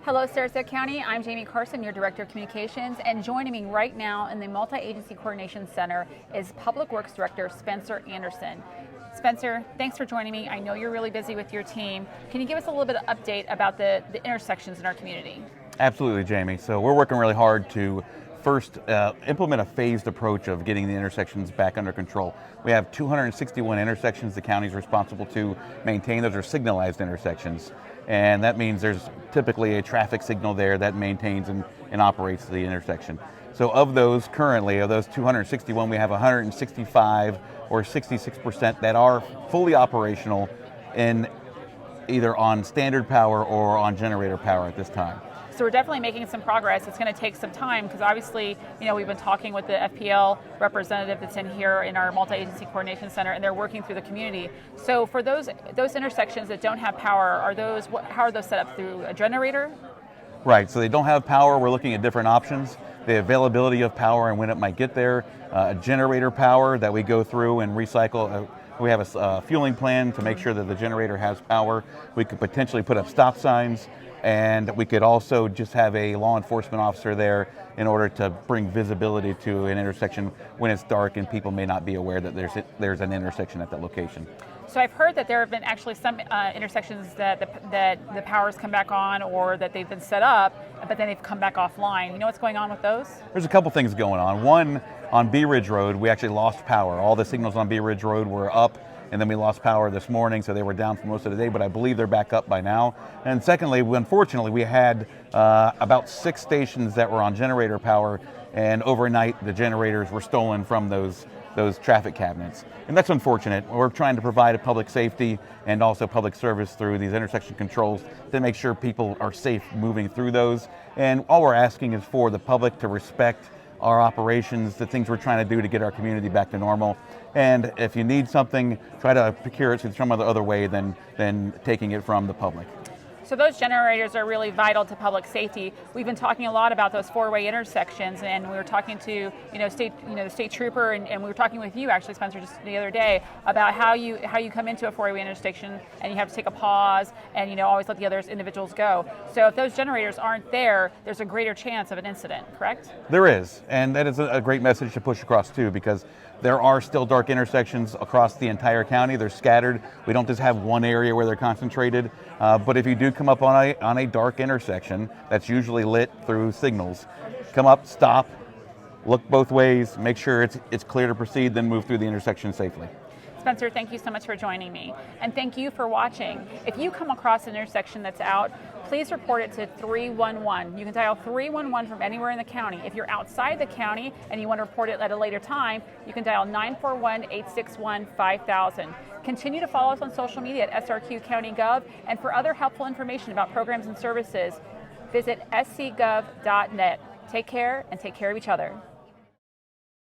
Hello, Sarasota County. I'm Jamie Carson, your Director of Communications, and joining me right now in the Multi-Agency Coordination Center is Public Works Director Spencer Anderson. Spencer, thanks for joining me. I know you're really busy with your team. Can you give us a little bit of update about the intersections in our community? Absolutely, Jamie. So we're working really hard to first implement a phased approach of getting the intersections back under control. We have 261 intersections the county is responsible to maintain. Those are signalized intersections. And that means there's typically a traffic signal there that maintains and operates the intersection. So of those currently, of those 261, we have 165 or 66% that are fully operational in either on standard power or on generator power at this time. So we're definitely making some progress. It's going to take some time because obviously, we've been talking with the FPL representative that's in here in our multi-agency coordination center, and they're working through the community. So for those intersections that don't have power, how are those set up through a generator? Right, so they don't have power. We're looking at different options. The availability of power and when it might get there, generator power that we go through and recycle. We have a fueling plan to make sure that the generator has power. We could potentially put up stop signs, and we could also just have a law enforcement officer there in order to bring visibility to an intersection when it's dark and people may not be aware that there's an intersection at that location. So I've heard that there have been actually some intersections that the power's come back on or that they've been set up, but then they've come back offline. You know what's going on with those? There's a couple things going on. One, on Bee Ridge Road, we actually lost power. All the signals on Bee Ridge Road were up, and then we lost power this morning, so they were down for most of the day, but I believe they're back up by now. And secondly, unfortunately, we had about 6 stations that were on generator power, and overnight the generators were stolen from those traffic cabinets. And that's unfortunate. We're trying to provide a public safety and also public service through these intersection controls to make sure people are safe moving through those. And all we're asking is for the public to respect our operations, the things we're trying to do to get our community back to normal. And if you need something, try to procure it some other way than taking it from the public. So those generators are really vital to public safety. We've been talking a lot about those 4-way intersections, and we were talking to the state trooper, and we were talking with you actually, Spencer, just the other day about how you come into a 4-way intersection and you have to take a pause and always let the other individuals go. So if those generators aren't there, there's a greater chance of an incident, correct? There is, and that is a great message to push across too, because there are still dark intersections across the entire county. They're scattered. We don't just have one area where they're concentrated. But if you do come up on a dark intersection that's usually lit through signals, come up, stop, look both ways, make sure it's clear to proceed, then move through the intersection safely. Spencer, thank you so much for joining me. And thank you for watching. If you come across an intersection that's out, please report it to 311. You can dial 311 from anywhere in the county. If you're outside the county and you want to report it at a later time, you can dial 941-861-5000. Continue to follow us on social media at SRQ County Gov, and for other helpful information about programs and services, visit scgov.net. Take care and take care of each other.